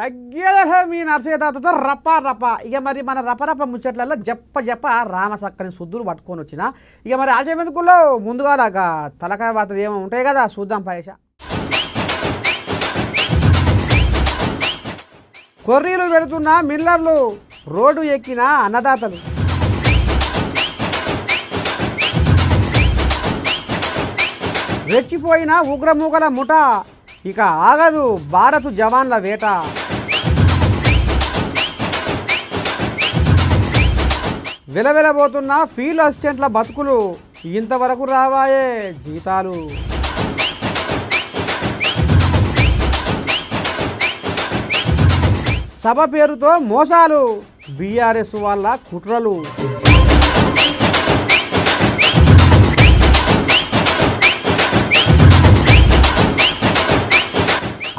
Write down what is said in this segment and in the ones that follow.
తగ్గేదే మీ నర్సయ్య తాతతో రప్ప రప్ప. ఇక మరి మన రపరప ముచ్చట్లలో జప్ప రామసక్కని శుద్ధులు పట్టుకొని వచ్చిన. ఇక మరి ఆశమెందుకుల్లో ముందుగా తలకాయ వార్తలు ఏమో ఉంటాయి కదా, చూద్దాం పైస. కొర్రీలు పెడుతున్న మిల్లర్లు, రోడ్డు ఎక్కిన అన్నదాతలు. రెచ్చిపోయిన ఉగ్రమూకల ముఠ, ఇక ఆగదు భారత్ జవాన్ల వేట. వెలవెలబోతున్న ఫీల్డ్ అసిస్టెంట్ల బతుకులు, ఇంతవరకు రావాయే జీతాలు. సభ పేరుతో మోసాలు, బీఆర్ఎస్ వాళ్ళ కుట్రలు.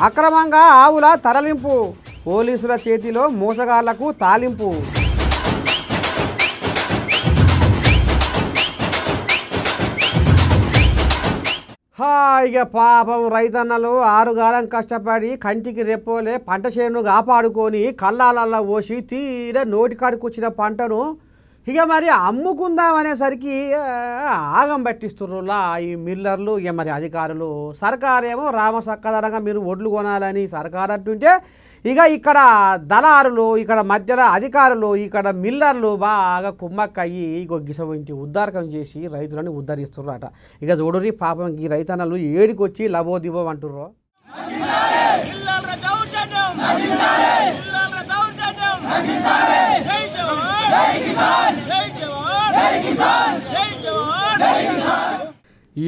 అక్రమంగా ఆవుల తరలింపు, పోలీసుల చేతిలో మోసగాళ్లకు తాలింపు. ఇక పాపం రైతన్నలు ఆరుగాలం కష్టపడి కంటికి రెప్పోలే పంట చేను కాపాడుకొని కళ్ళాలల్లా పోసి తీర నోటికాడికి వచ్చిన పంటను ఇక మరి అమ్ముకుందామనేసరికి ఆగం పట్టిస్తుర్రులా ఈ మిల్లర్లు, ఇక మరి అధికారులు. సర్కారేమో రామసక్కదనంగా మీరు ఒడ్లు కొనాలని సర్కారు అంటుంటే, ఇక ఇక్కడ దళారులు, ఇక్కడ మధ్యలో అధికారులు, ఇక్కడ మిల్లర్లు బాగా కుమ్మక్కయ్యి గిసవ ఇంటి ఉద్ధారకం చేసి రైతులను ఉద్ధరిస్తుర్రట. ఇక చూడుర్రి పాపం ఈ రైతన్నలు ఏడికొచ్చి లబోదిబో అంటుర్రు.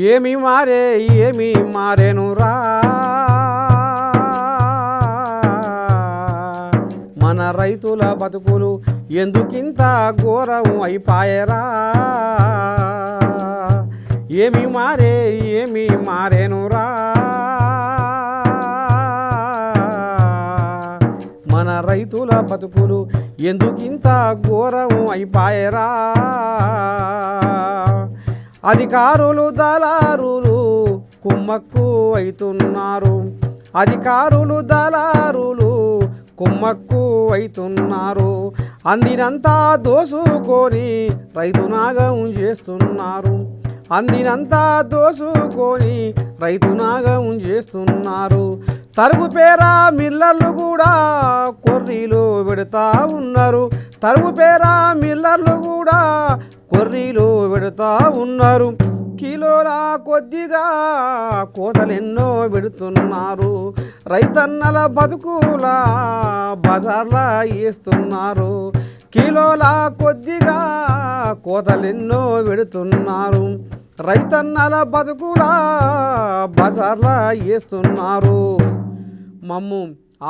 ఏమి మారేనురా మన రైతుల బతుకులు, ఎందుకింత ఘోరం అయిపాయరా. ఏమి మారేనురా మన రైతుల బతుకులు, ఎందుకింత ఘోరం అయిపాయరా. అధికారులు దళారులు కుమ్మక్కు అవుతున్నారు, అధికారులు దళారులు కుమ్మక్కు అవుతున్నారు. అందినంతా దోసుకొని రైతు నాగం చేస్తున్నారు, అందినంతా దోసుకొని రైతు నాగం చేస్తున్నారు. తరుగు పేరా మిల్లర్లు కూడా కొర్రీలు పెడతా ఉన్నారు, తరుగు పేరా మిల్లర్లు కూడా కొర్రీలు పెడతా ఉన్నారు. కిలోల కొద్దిగా కోతలెన్నో పెడుతున్నారు, రైతన్నల బతుకుల బజార్లా వేస్తున్నారు. కిలోల కొద్దిగా కోతలెన్నో పెడుతున్నారు, రైతన్నల బతుకుల బజార్లా వేస్తున్నారు. మమ్ము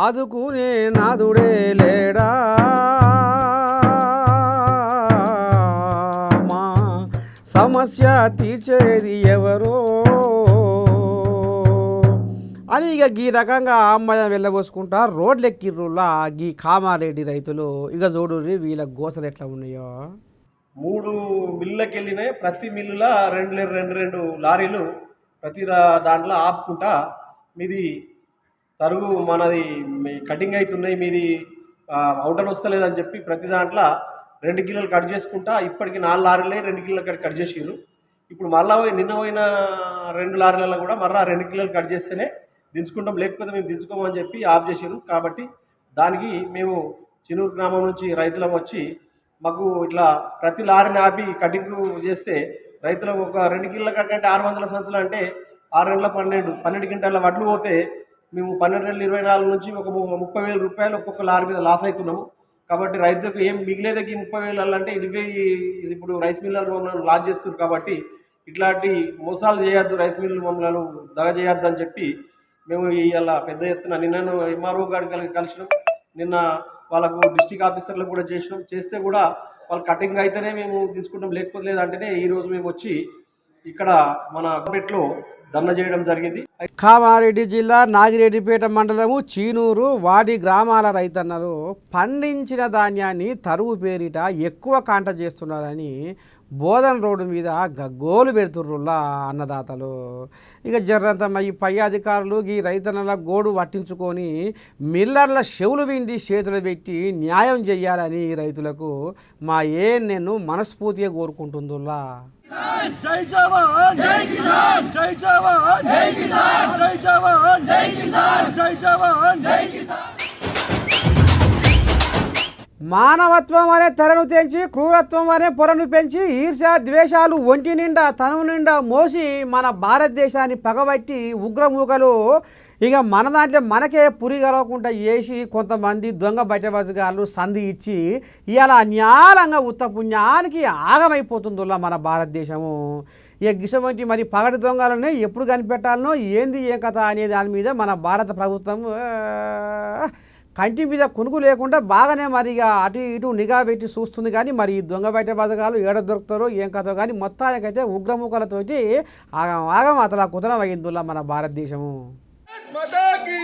ఆదుకునే నాదుడే లేడా, మా సమస్య తీర్చేది ఎవరో అని ఇక ఈ రకంగా అమ్మాయి వెళ్ళబోసుకుంటా రోడ్లు ఎక్కిర్రులా గీ కామారెడ్డి రైతులు. ఇక చూడు వీళ్ళ గోసలు ఎట్లా ఉన్నాయో. 3 మిల్లులకు వెళ్ళినాయి, ప్రతి మిల్లులో రెండు లారీలు ప్రతి దాంట్లో ఆపుకుంటా మీది తరుగు మనది కటింగ్ అవుతున్నాయి, మీది అవుటన్ వస్తలేదని చెప్పి ప్రతి దాంట్లో 2 కిలోలు కట్ చేసుకుంటా ఇప్పటికి 4 లారీలే 2 కిలోలు కట్ చేసిర్రు. ఇప్పుడు మళ్ళీ నిన్న పోయిన 2 లారీలలో కూడా మళ్ళీ 2 కిలోలు కట్ చేస్తేనే దించుకుంటాం, లేకపోతే మేము దించుకోమని చెప్పి ఆఫ్ చేసారు. కాబట్టి దానికి మేము చినూరు గ్రామం నుంచి రైతులం వచ్చి మాకు ఇట్లా ప్రతి లారీని ఆపి కటింగ్ చేస్తే రైతులకు ఒక 2 కిలోల కట్ అంటే 600 సంచులు అంటే 6 నెలల 12 క్వింటాల వడ్లు పోతే మేము 12 నెలల 24 నుంచి ఒక 30,000 రూపాయలు ఒక్కొక్క లారీ మీద లాస్ అవుతున్నాము. కాబట్టి రైతులకు ఏం మిగిలేదకి 30,000 అంటే ఇప్పుడు రైస్ మిల్లర్లు మమ్మల్ని లాస్ చేస్తున్నారు. కాబట్టి ఇట్లాంటి మోసాలు చేయొద్దు, రైస్ మిల్లు మమ్మల్ని దగ చేయొద్దు అని చెప్పి మేము ఇలా పెద్ద ఎత్తున నిన్న ఎంఆర్ఓ గారికి కలిసినాం, నిన్న వాళ్ళకు డిస్ట్రిక్ట్ ఆఫీసర్లకు కూడా చేసినాం. చేస్తే కూడా వాళ్ళు కటింగ్ అయితేనే మేము తీసుకుంటాం, లేకపోతే లేదంటేనే ఈరోజు మేము వచ్చి ఇక్కడ మన పేటలో ధర్నా చేయడం జరిగింది. కామారెడ్డి జిల్లా నాగిరెడ్డిపేట మండలము చీనూరు వాడి గ్రామాల రైతన్నలు పండించిన ధాన్యాన్ని తరువు పేరిట ఎక్కువ కాంట చేస్తున్నారని బోధన్ రోడ్డు మీద గగ్గోలు పెడుతుర్రులా అన్నదాతలు. ఇక జర్రంత ఈ పై అధికారులు ఈ రైతన్నల గోడు పట్టించుకొని మిల్లర్ల చెవులు విండి చేతులు పెట్టి న్యాయం చేయాలని రైతులకు మా నేను మనస్ఫూర్తిగా కోరుకుంటుందిలా. జై జవాన్ జై కిసాన్ జై జవాన్ జై కిసాన్ జై జవాన్ జై కిసాన్ జై జవాన్ జై కిసాన్. మానవత్వం అనే తెరను తెంచి క్రూరత్వం అనే పొరను పెంచి ఈర్ష్య ద్వేషాలు ఒంటి నిండా తనువు నిండా మోసి మన భారతదేశాన్ని పగబట్టి ఉగ్రమూకలు ఇక మన దాంట్లో మనకే పురి కలవకుండా చేసి కొంతమంది దొంగ బయటబజగాళ్ళు సంధి ఇచ్చి ఇలా అన్యాలంగా ఉత్తపుణ్యానికి ఆగమైపోతుందిలా మన భారతదేశము. ఇక గిసవంటి మరి పగటి దొంగలని ఎప్పుడు కనిపెట్టాలనో ఏంది ఏ కథ అనే దాని మీద మన భారత ప్రభుత్వం కంటి మీద కొనుగు లేకుండా బాగానే మరి ఇక అటు ఇటు నిఘా పెట్టి చూస్తుంది. కానీ మరి ఈ దొంగ బయట బతకాలు ఏడ దొరుకుతారో ఏం కథో కానీ మొత్తానికైతే ఉగ్రముఖలతోటి ఆగం అతలా కుతలం అయిందిలా మన భారతదేశము. భారత్ మాతా కీ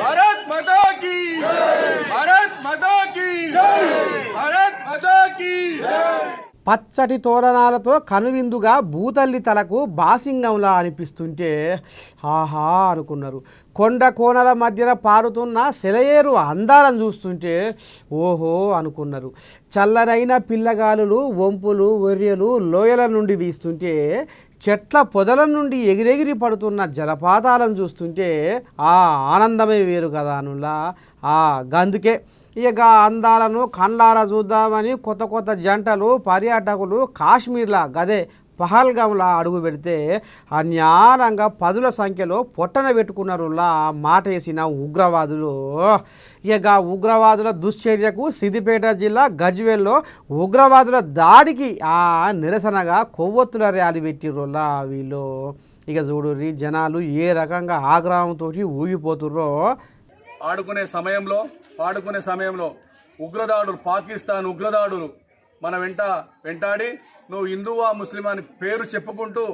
భారత్ మాతా కీ భారత్ మాతా కీ. పచ్చటి తోరణాలతో కనువిందుగా భూతల్లి తలకు బాసింగంలా అనిపిస్తుంటే ఆహా అనుకున్నారు. కొండ కోనల మధ్యన పారుతున్న సెలయేరు అందాలను చూస్తుంటే ఓహో అనుకున్నారు. చల్లనైన పిల్లగాలులు వంపులు ఒర్రెలు లోయల నుండి వీస్తుంటే చెట్ల పొదల నుండి ఎగిరెగిరి పడుతున్న జలపాతాలను చూస్తుంటే ఆ ఆనందమే వేరు కదా అనులా. గందుకే ఇక అందాలను కళ్ళారా చూద్దామని కొత్త కొత్త జంటలు పర్యాటకులు కాశ్మీర్లా గదే పహల్గాంలా అడుగు పెడితే అన్యారంగా పదుల సంఖ్యలో పొట్టన పెట్టుకున్నారులా మాట వేసిన ఉగ్రవాదులు. ఇక ఉగ్రవాదుల దుశ్చర్యకు సిద్దిపేట జిల్లా గజ్వేల్లో ఉగ్రవాదుల దాడికి నిరసనగా కొవ్వొత్తుల ర్యాలీ పెట్టిర్రులా వీళ్ళు. ఇక చూడుర్రి జనాలు ఏ రకంగా ఆగ్రహంతో ఊగిపోతుర్రో. ఆడుకునే సమయంలో పాడుకునే సమయంలో ఉగ్రదాడులు పాకిస్తాన్ ఉగ్రదాడులు మన వెంటాడి నువ్వు హిందువా ముస్లిం అని పేరు చెప్పుకుంటూ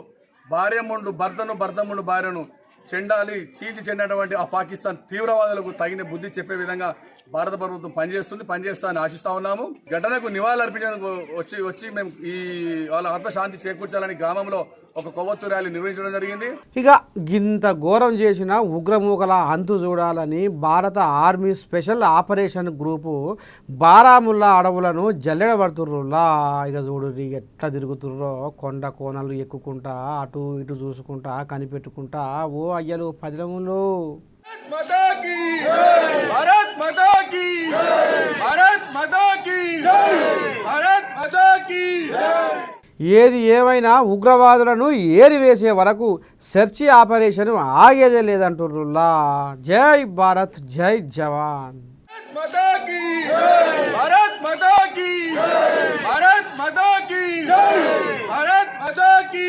భర్తముండు భార్యను చెండాలి చీల్చి చెండినటువంటి ఆ పాకిస్తాన్ తీవ్రవాదులకు తగిన బుద్ధి చెప్పే విధంగా భారత ప్రభుత్వం పనిచేస్తామని ఆశిస్తా ఉన్నాము. ఘటనకు నివాళులు అర్పించేందుకు వచ్చి మేము ఈ వాళ్ళ ఆత్మశాంతి చేకూర్చాలని గ్రామంలో ఒక కొవ్వొత్తు ర్యాలీ నిర్వహించడం జరిగింది. ఇక గింత ఘోరం చేసిన ఉగ్రమూకల అంతు చూడాలని భారత army special operation group Baramulla అడవులను జల్లెడబడుతుర్రులా. ఇక చూడు ఎట్లా తిరుగుతుర్రో కొండ కోనలు ఎక్కుకుంటా అటు ఇటు చూసుకుంటా కనిపెట్టుకుంటా ఓ అయ్యలు పదిలములు. భారత్ మాతా కీ భారత్ మాతా కీ భారత్ మాతా కీ. ఏది ఏమైనా ఉగ్రవాదులను ఏరివేసే వరకు సెర్చి ఆపరేషన్ ఆగేదే లేదంటుర్రులా. జై భారత్ జై జవాన్. భారత్ మాతా కీ భారత్ మాతా కీ భారత్ మాతా కీ.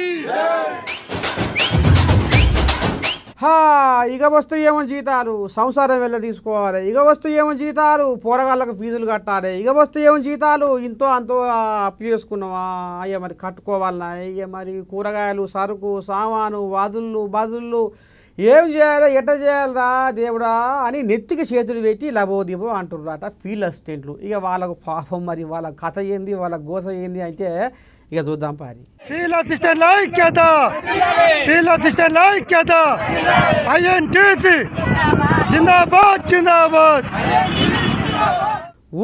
ఇక వస్తూ ఏమో జీతాలు సంసారం వెళ్ళ తీసుకోవాలి. ఇక వస్తూ ఏమో జీతాలు పోరగాళ్ళకు ఫీజులు కట్టాలి. ఇక వస్తూ ఏమో జీతాలు ఇంతో అంతో అప్పు చేసుకున్నావా అయ్యా మరి కట్టుకోవాలన్నా. ఇక మరి కూరగాయలు సరుకు సామాను బదుళ్ళు ఏం చేయాలి ఎట్ట చేయాలరా దేవుడా అని నెత్తికి చేతులు పెట్టి లబోదిబో అంటుర్రాట ఫీల్డ్ అసిస్టెంట్లు. ఇక వాళ్ళకు పాపం మరి వాళ్ళ కథ ఏంది వాళ్ళ గోస ఏంది అంటే ఇక చూద్దాం పారి. ఫీల్డ్ అసిస్టెంట్ల ఐక్యత ఫీల్డ్ అసిస్టెంట్ల ఐక్యత ఐఎన్టీసీ జిందాబాద్ జిందాబాద్.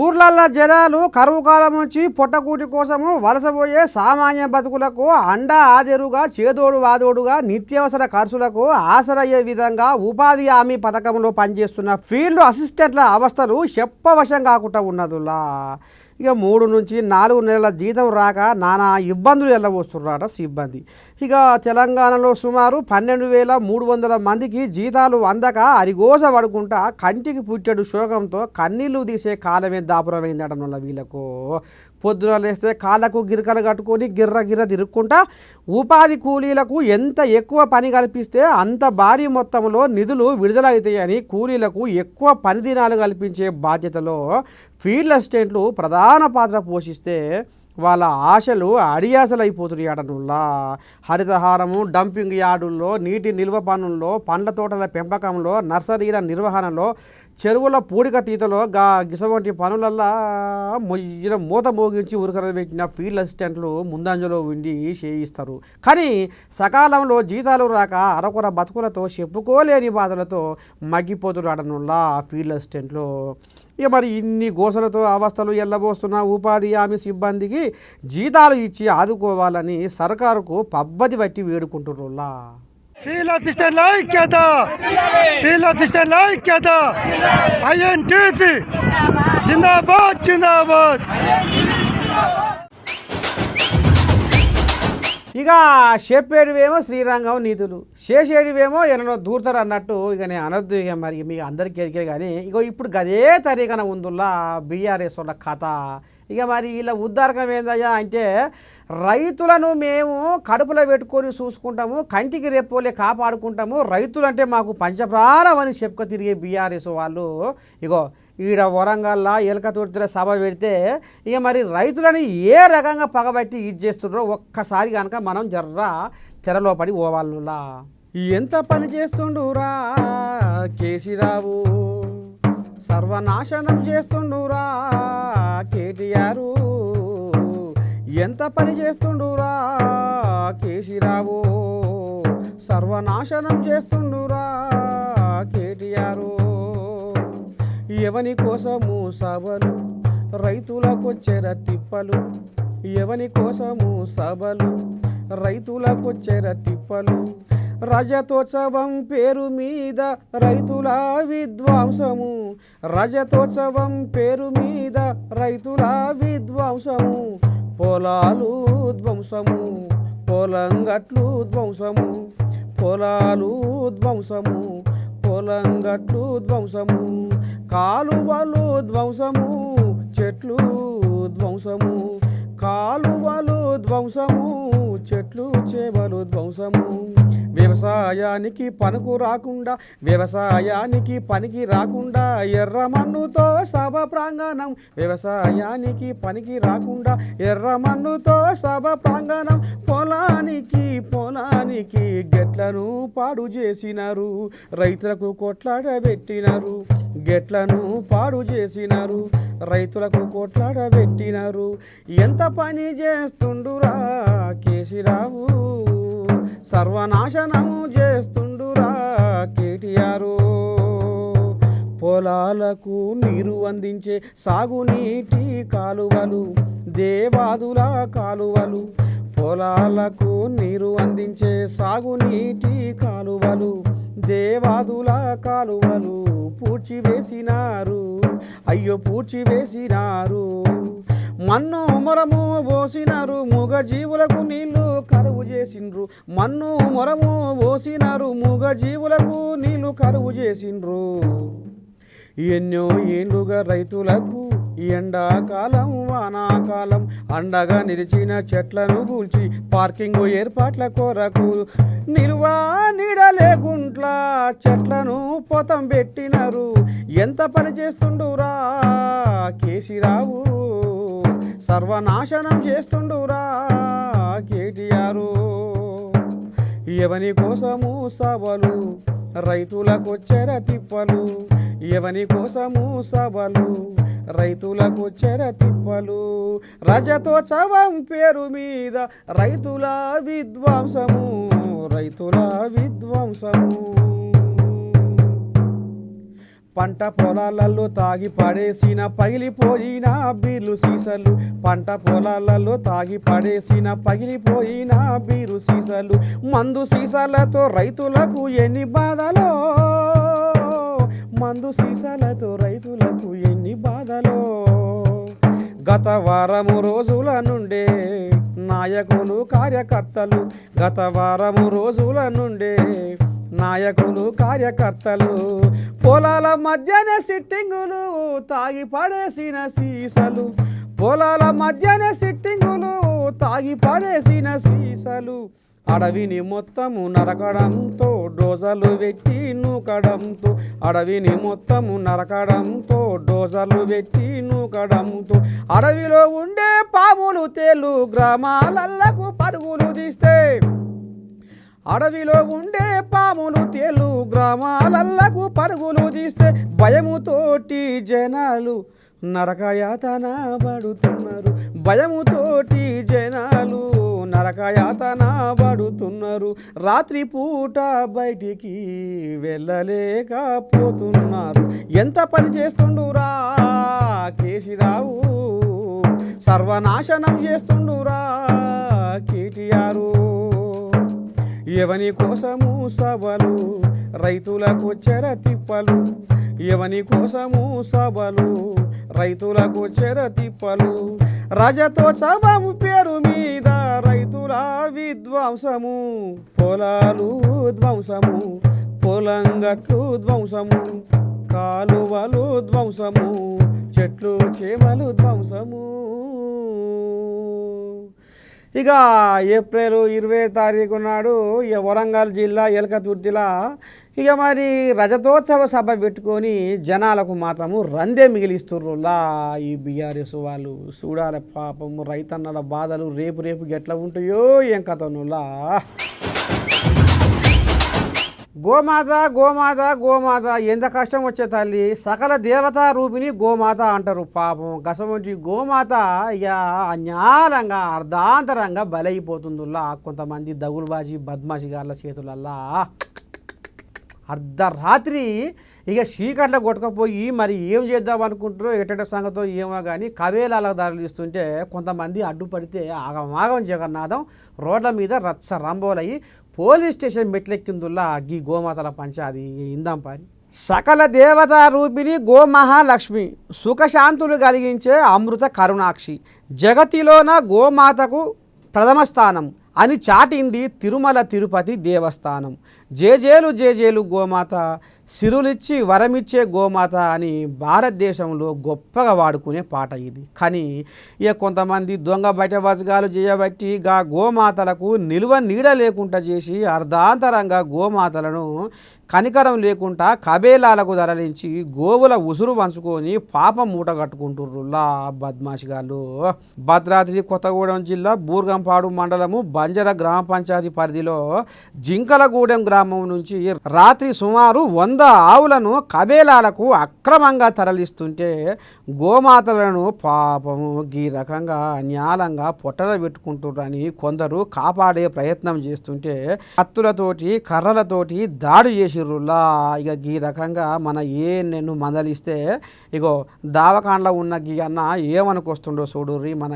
ఊర్లల్లో జనాలు కరువు కాలం నుంచి పొట్టకూటి కోసము వలసపోయే సామాన్య బతుకులకు అండా ఆదెరుగా చేదోడు వాదోడుగా నిత్యావసర ఖర్చులకు ఆసరయ్యే విధంగా ఉపాధి హామీ పథకంలో పనిచేస్తున్న ఫీల్డ్ అసిస్టెంట్ల అవస్థలు చెప్పవశం కాకుండా ఉన్నదులా. ఇక 3 నుంచి 4 నెలల జీతం రాక నానా ఇబ్బందులు ఎల్లబోస్తున్నారట సిబ్బంది. ఇక తెలంగాణలో సుమారు 12,300 మందికి జీతాలు అందక అరిగోస పడుకుంటా కంటికి పుట్టెడు శోకంతో కన్నీళ్లు తీసే కాలమే దాపురమైందటం వల్ల వీళ్ళకు. పొద్దున లేస్తే కాళ్ళకు గిరకలు కట్టుకొని గిర్ర తిరుక్కుంటా ఉపాధి కూలీలకు ఎంత ఎక్కువ పని కల్పిస్తే అంత భారీ మొత్తంలో నిధులు విడుదలవుతాయని కూలీలకు ఎక్కువ పని దినాలు కల్పించే బాధ్యతలో ఫీల్డ్ అసిస్టెంట్లు ప్రధాన పాత్ర పోషిస్తే వాళ్ళ ఆశలు అడియాసలు అయిపోతున్నాయి ఆడనుల్లా. హరితహారము, డంపింగ్ యార్డుల్లో, నీటి నిల్వ పనుల్లో, పండ్ల తోటల పెంపకంలో, నర్సరీల నిర్వహణలో, చెరువుల పూడిక తీతలో గిసవంటి పనులల్లా మొయ్యిన మూత మోగించి ఉరకలు పెట్టిన ఫీల్డ్ అసిస్టెంట్లు ముందంజలో ఉండి చేయిస్తారు. కానీ సకాలంలో జీతాలు రాక అరకొర బతుకులతో చెప్పుకోలేని బాధలతో మగ్గిపోతున్నాడనుల్లా ఫీల్డ్ అసిస్టెంట్లు. ఇక మరి ఇన్ని గోసలతో అవస్థలు ఎల్లబోస్తున్న ఉపాధి హామీ సిబ్బందికి జీతాలు ఇచ్చి ఆదుకోవాలని సర్కారుకు పబ్బది పట్టి వేడుకుంటున్నారులా. ఫీల్డ్ అసిస్టెంట్ల ఐక్యత, ఫీల్డ్ అసిస్టెంట్ల ఐక్యత, ఐఎన్టీసీ జిందాబాద్ జిందాబాద్. ఇక చెప్పేటివేమో శ్రీరంగం నీతులు, చేసేటివేమో ఎన్నో దూరతారు అన్నట్టు ఇక నేను అనొద్దు. ఇక మరి మీకు అందరికీ ఎరికే కానీ ఇక ఇప్పుడు గదే తరీకన ఉందుల్లా బీఆర్ఎస్ వాళ్ళ కథ. ఇక మరి ఇలా ఉద్దారకం ఏందయ్యా అంటే రైతులను మేము కడుపులో పెట్టుకొని చూసుకుంటాము, కంటికి రెప్పోలే కాపాడుకుంటాము, రైతులంటే మాకు పంచప్రాణం అని చెప్పుక తిరిగే బీఆర్ఎస్ వాళ్ళు ఇగో ఈడ వరంగల్లా ఎలకతుర్తిలో సభ పెడితే ఇక మరి రైతులని ఏ రకంగా పగబట్టి ఇది చేస్తున్నారో ఒక్కసారి కనుక మనం జర్రా తెరలో పడి పోవాలనులా. ఎంత పని చేస్తుండురా కేసీరావు, సర్వనాశనం చేస్తుండురా కేటీఆర్, ఎంత పని చేస్తుండురా కేసీరావు, సర్వనాశనం చేస్తుండురా కేటీఆర్. ఎవని కోసము సభలు రైతులకొచ్చెర తిప్పలు, ఎవని కోసము సభలు రైతులకొచ్చెర తిప్పలు, రజతోత్సవం పేరు మీద రైతుల విధ్వంసము, రజతోత్సవం పేరు మీద రైతుల విధ్వంసము, పొలాలు ధ్వంసము, పొలంగట్లు ధ్వంసము, పొలాలు ధ్వంసము, పొలంగట్లు ధ్వంసము, కాలువలు ధ్వంసము, చెట్లు ధ్వంసము, కాలువలు ధ్వంసము, చెట్లు చేవలు ధ్వంసము. వ్యవసాయానికి పనికి రాకుండా, వ్యవసాయానికి పనికి రాకుండా ఎర్రమన్నుతో సభ ప్రాంగణం, వ్యవసాయానికి పనికి రాకుండా ఎర్రమన్నుతో సభ ప్రాంగణం, పొలానికి పొలానికి గెట్లను పాడు చేసినారు, రైతులకు కొట్లాడ పెట్టినారు, గెట్లను పాడు చేసినారు, రైతులకు కొట్లాడ పెట్టినారు. ఎంత పని చేస్తుండురా కేసీరావు, సర్వనాశనము చేస్తుండురా కేటీఆర్. పొలాలకు నీరు అందించే సాగునీటి కాలువలు, దేవాదుల కాలువలు, పొలాలకు నీరు అందించే సాగునీటి కాలువలు, దేవాదుల కాలువలు పూడ్చివేసినారు, అయ్యో పూడ్చివేసినారు. మన్ను మొరము పోసినారు, మూగ జీవులకు నీళ్లు కరువు చేసిండ్రు, మన్ను మొరము పోసినారు, మూగ జీవులకు నీళ్లు కరువు చేసిండ్రు. ఎన్నో ఏళ్ళుగా రైతులకు ఎండాకాలం వానాకాలం అండగా నిలిచిన చెట్లను కూల్చి పార్కింగ్ ఏర్పాట్ల కొరకు నిలువా నీడలేకుంట్ల చెట్లను పొతం పెట్టినారు. ఎంత పని చేస్తుండురా కేసీరావు, సర్వనాశనం చేస్తుండురా కేటీఆర్. ఎవని కోసము సభలు రైతులకొచ్చెర తిప్పలు, ఎవని కోసము సభలు రైతులకొచ్చెర తిప్పలు, రజతోత్సవం పేరు మీద రైతుల విధ్వంసము, రైతుల విధ్వంసము. పంట పొలాలలో తాగి పడేసిన పగిలిపోయిన బీర్లు సీసలు, పంట పొలాలలో తాగి పడేసిన పగిలిపోయిన బీరు సీసలు, మందు సీసాలతో రైతులకు ఎన్ని బాధలో, మందు సీసాలతో రైతులకు ఎన్ని బాధలో. గత వారము రోజుల నుండే నాయకులు కార్యకర్తలు, గత వారము రోజుల నుండే నాయకులు కార్యకర్తలు పొలాల మధ్యనే సిట్టింగులు తాగి పడేసిన సీసలు, పొలాల మధ్యనే సిట్టింగులు తాగి పడేసిన సీసలు, అడవిని మొత్తము నరకడంతో డోజర్లు పెట్టి నూకడంతో అడవిని మొత్తము నరకడంతో డోజర్లు పెట్టి నూకడంతో అడవిలో ఉండే పాములు తేలు గ్రామాలకు పరుగులు తీస్తే అడవిలో ఉండే పాములు తేలు గ్రామాలకు పరుగులు తీస్తే భయముతోటి జనాలు నరకయాతన పడుతున్నారు భయముతోటి జనాలు నరకయాతన పడుతున్నారు రాత్రిపూట బయటికి వెళ్ళలేకపోతున్నారు ఎంత పని చేస్తుండురా కేసీరావు సర్వనాశనం చేస్తుండురా కేటీఆర్ ఎవని కోసము సభలు రైతులకు చెర తిప్పలు ఎవని కోసము సభలు రైతులకు చెర తిప్పలు రజతోత్సవము పేరు మీద రైతుల విధ్వంసము పొలాలు ధ్వంసము పొలంగట్లు ధ్వంసము కాలువలు ధ్వంసము చెట్లు చేమలు ధ్వంసము. ఇక ఏప్రిల్ 20 తారీఖు నాడు ఇక వరంగల్ జిల్లా ఎలకతుర్తిలా ఇక మరి రజతోత్సవ సభ పెట్టుకొని జనాలకు మాత్రము రందే మిగిలిస్తుర్రులా ఈ బీఆర్ఎస్ వాళ్ళు. చూడాలి పాపం రైతన్నల బాధలు రేపు ఎట్లా ఉంటాయో ఏం కథనులా. గోమాత గోమాత గోమాత ఎంత కష్టం వచ్చే తల్లి సకల దేవతా రూపిణి గోమాత అంటారు. పాపం కసమంటి గోమాత ఇక అన్యాలంగా అర్ధాంతరంగా బలైపోతుందిలా కొంతమంది దగులుబాజీ బద్మాషిగాళ్ళ చేతులల్లా. అర్ధరాత్రి ఇక చీకట్ల కొట్టుకపోయి మరి ఏం చేద్దాం అనుకుంటారో ఎట్ట సంగతో ఏమో కానీ కవేలాలకు దారులు ఇస్తుంటే కొంతమంది అడ్డుపడితే ఆగమాగం జగన్నాథం రోడ్ల మీద రచ్చ రంబోలయ్యి పోలీస్ స్టేషన్ మెట్లెక్కిందుల్లా గీ గోమాతల పంచాది ఇందాం పారి. సకల దేవతా రూపిణి గోమహాలక్ష్మి సుఖశాంతులు కలిగించే అమృత కరుణాక్షి జగతిలోన గోమాతకు ప్రథమ స్థానం అని చాటింది తిరుమల తిరుపతి దేవస్థానం. జేజేలు జేజేలు గోమాత సిరులిచ్చి వరమిచ్చే గోమాత అని భారతదేశంలో గొప్పగా వాడుకునే పాట ఇది. కానీ ఇక కొంతమంది దొంగ బయట వసగాలు చేయబట్టి గా గోమాతలకు నిలువ నీడ లేకుండా చేసి అర్ధాంతరంగా గోమాతలను కనికరం లేకుండా కబేలాలకు తరలించి గోవుల ఉసురు వంచుకొని పాపం మూట కట్టుకుంటుర్రులా బద్మాషిగాళ్ళు. భద్రాద్రి కొత్తగూడెం జిల్లా బూర్గంపాడు మండలము బంజర గ్రామ పంచాయతీ పరిధిలో జింకలగూడెం గ్రామం నుంచి రాత్రి సుమారు 100 ఆవులను కబేలాలకు అక్రమంగా తరలిస్తుంటే గోమాతలను పాపము ఈ రకంగా న్యాలంగా పొట్టల పెట్టుకుంటున్నారని కొందరు కాపాడే ప్రయత్నం చేస్తుంటే కత్తులతోటి కర్రలతోటి దాడి చేసిర్రులా. ఇక ఈ రకంగా మన నేను మందలిస్తే ఇగో దావకాండలో ఉన్న గీ అన్న ఏమనుకొస్తుండో చూడుర్రి మన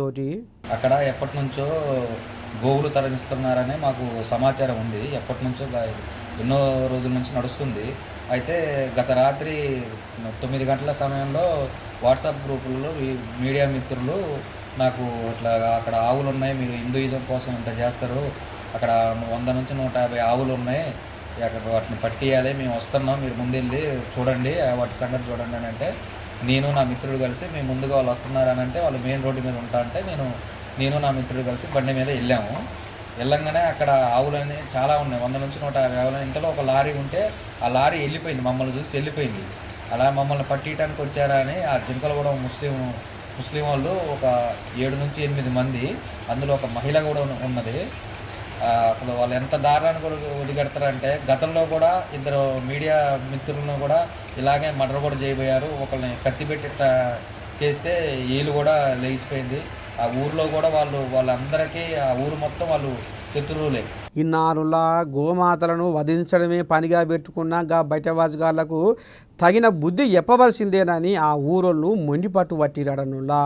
తోటి. అక్కడ ఎప్పటి నుంచో గోవులు తరలిస్తున్నారని మాకు సమాచారం ఉంది. ఎప్పటి నుంచో ఎన్నో రోజుల నుంచి నడుస్తుంది. అయితే గత రాత్రి 9 గంటల సమయంలో వాట్సాప్ గ్రూపుల్లో మీడియా మిత్రులు నాకు ఇట్లా అక్కడ ఆవులు ఉన్నాయి, మీరు హిందూయిజం కోసం ఇంత చేస్తారు, అక్కడ 100 నుంచి 150 ఆవులు ఉన్నాయి, అక్కడ వాటిని పట్టియాలి, మేము వస్తున్నాం, మీరు ముందెళ్ళి చూడండి, వాటి సంగతి చూడండి అని అంటే నేను నా మిత్రుడు కలిసి మేము ముందుగా వాళ్ళు వస్తున్నారని అంటే వాళ్ళు మెయిన్ రోడ్డు మీద ఉంటా అంటే నేను నా మిత్రుడు కలిసి బండి మీద వెళ్ళాము. వెళ్ళంగానే అక్కడ ఆవులని చాలా ఉన్నాయి, 100 నుంచి 150 ఆవులు. ఇంతలో ఒక లారీ ఉంటే ఆ లారీ వెళ్ళిపోయింది, మమ్మల్ని చూసి వెళ్ళిపోయింది. అలా మమ్మల్ని పట్టియడానికి వచ్చారా అని ఆ జింకలు కూడా ముస్లిం వాళ్ళు ఒక 7 నుంచి 8 మంది, అందులో ఒక మహిళ కూడా ఉన్నది. అసలు వాళ్ళు ఎంత దారుణాన్ని కూడా ఒడిగడతారంటే గతంలో కూడా 2 మీడియా మిత్రులను కూడా ఇలాగే మర్డర్ కూడా చేయబోయారు. ఒకరిని కత్తిపెట్టి చేస్తే వీళ్ళు కూడా లేచిపోయింది. ఆ ఊర్లో కూడా వాళ్ళందరికీ ఆ ఊరు మొత్తం వాళ్ళు శత్రువులే. ఇన్నారులా గోమాతలను వధించడమే పనిగా పెట్టుకున్న గా బయటవాజగాళ్లకు తగిన బుద్ధి చెప్పవలసిందేనని ఆ ఊరోళ్ళు మొండిపట్టు పట్టిరడనులా.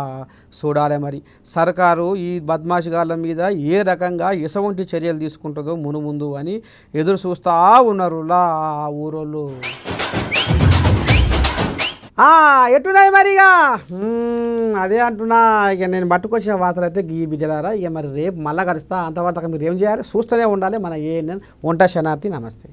చూడాలి మరి సర్కారు ఈ బద్మాషిగాళ్ళ మీద ఏ రకంగా ఎసవంటి చర్యలు తీసుకుంటుందో మునుముందు అని ఎదురు చూస్తూ ఉన్నారులా ఆ ఊరోళ్ళు. ఎట్టున్నాయి మరిగా అదే అంటున్నా. ఇక నేను పట్టుకొచ్చిన వార్తలు అయితే గీ బిడ్డలారా. ఇక మరి రేపు మళ్ళా కలుస్తా. అంతవరకు మీరు ఏం చేయాలి చూస్తూనే ఉండాలి మన వంట శనార్థి. నమస్తే.